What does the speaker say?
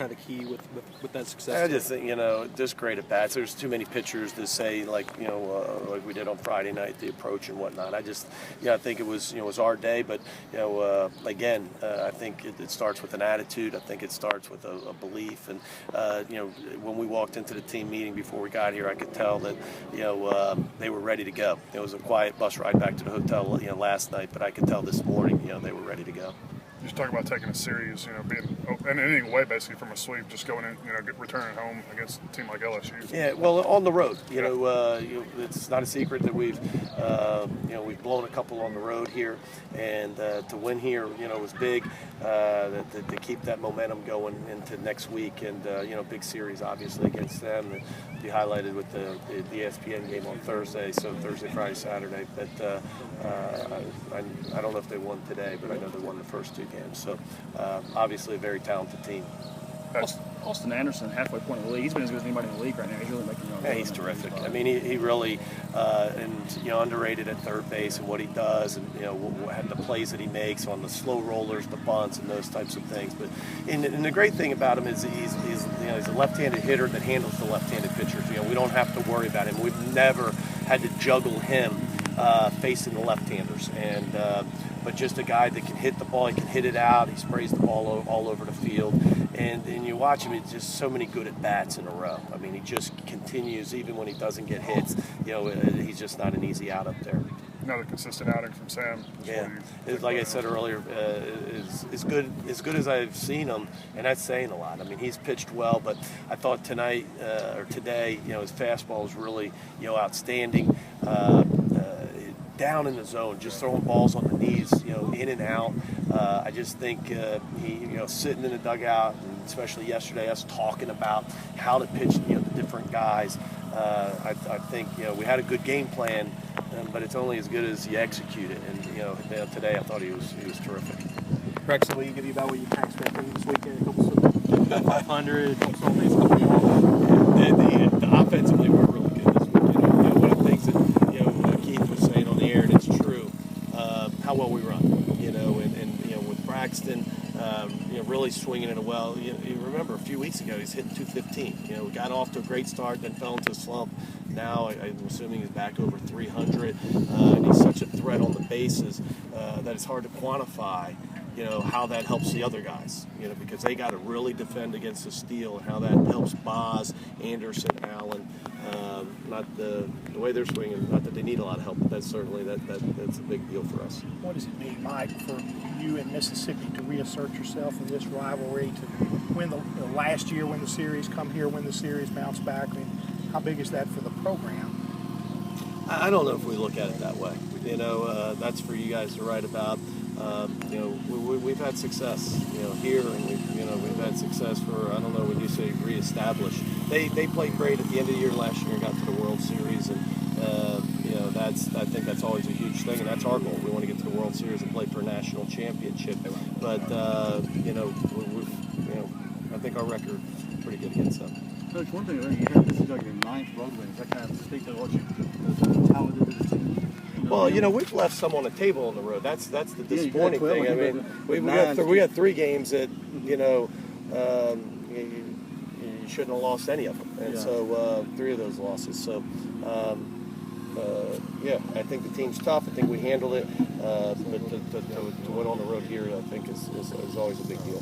kind of the key with that success? I just think, just great at bats. There's too many pitchers to say, like like we did on Friday night, the approach and whatnot. I think it was our day, but again, I think it starts with an attitude. I think it starts with a belief, and when we walked into the team meeting before we got here, I could tell that they were ready to go. It was a quiet bus ride back to the hotel last night, but I could tell this morning they were ready to go. Just talk about taking a series, being and anything away basically from a sweep, just going in, returning home against a team like LSU. Yeah, well, on the road, it's not a secret that we've blown a couple on the road here, and to win here, was big. To keep that momentum going into next week, and big series obviously against them. And be highlighted with the ESPN game on Thursday, so Thursday, Friday, Saturday. But I don't know if they won today, but I know they won the first two games. So obviously a very talented team. Austin Anderson, halfway point of the league. He's been as good as anybody in the league right now. He's really making it. Yeah, he's terrific. I mean, he really underrated at third base and what he does, and the plays that he makes on the slow rollers, the bunts, and those types of things. But and the great thing about him is he's a left-handed hitter that handles the left-handed pitchers. We don't have to worry about him. We've never had to juggle him facing the left-handers, and but just a guy that can hit the ball. He can hit it out. He sprays the ball all over the field. And you watch him, it's just so many good at-bats in a row. I mean, he just continues, even when he doesn't get hits, he's just not an easy out up there. Another consistent outing from Sam. Yeah, like I said earlier, as good as I've seen him, and that's saying a lot. I mean, he's pitched well, but I thought today, his fastball was really, outstanding. Down in the zone, just throwing balls on the knees, in and out. I just think he, sitting in the dugout, and especially yesterday, us talking about how to pitch, the different guys. I think we had a good game plan, but it's only as good as you execute it. And today I thought he was terrific. Braxton, will you give you about what you kind of expecting this weekend? About 500, couple base, couple balls. The offensively we're really good this weekend. One of the things that Keith was saying on the air, and it's true, how well we run. And with Braxton, really swinging it well. You remember a few weeks ago he's hitting 215. We got off to a great start, then fell into a slump. Now I'm assuming he's back over 300, and he's such a threat on the bases that it's hard to quantify. How that helps the other guys, because they got to really defend against the steal, and how that helps Boz, Anderson, Allen. Not the way they're swinging, not that they need a lot of help, but that's certainly that's a big deal for us. What does it mean, Mike, for you in Mississippi to reassert yourself in this rivalry, to win the last year, win the series, come here, win the series, bounce back? I mean, how big is that for the program? I don't know if we look at it that way. That's for you guys to write about. We've had success, here, and we've had success for, I don't know, when you say reestablish. They played great at the end of the year last year and got to the World Series, and I think that's always a huge thing, and that's our goal. We want to get to the World Series and play for a national championship. But I think our record is pretty good against them. Coach, one thing you have, this is like your 9th road win. Does that kind of speak to what you talented this team? Well, we've left some on the table on the road. That's the disappointing thing. I mean, we got 3 games that you shouldn't have lost any of them, and so 3 of those losses. So I think the team's tough. I think we handled it, but to win on the road here, I think is always a big deal.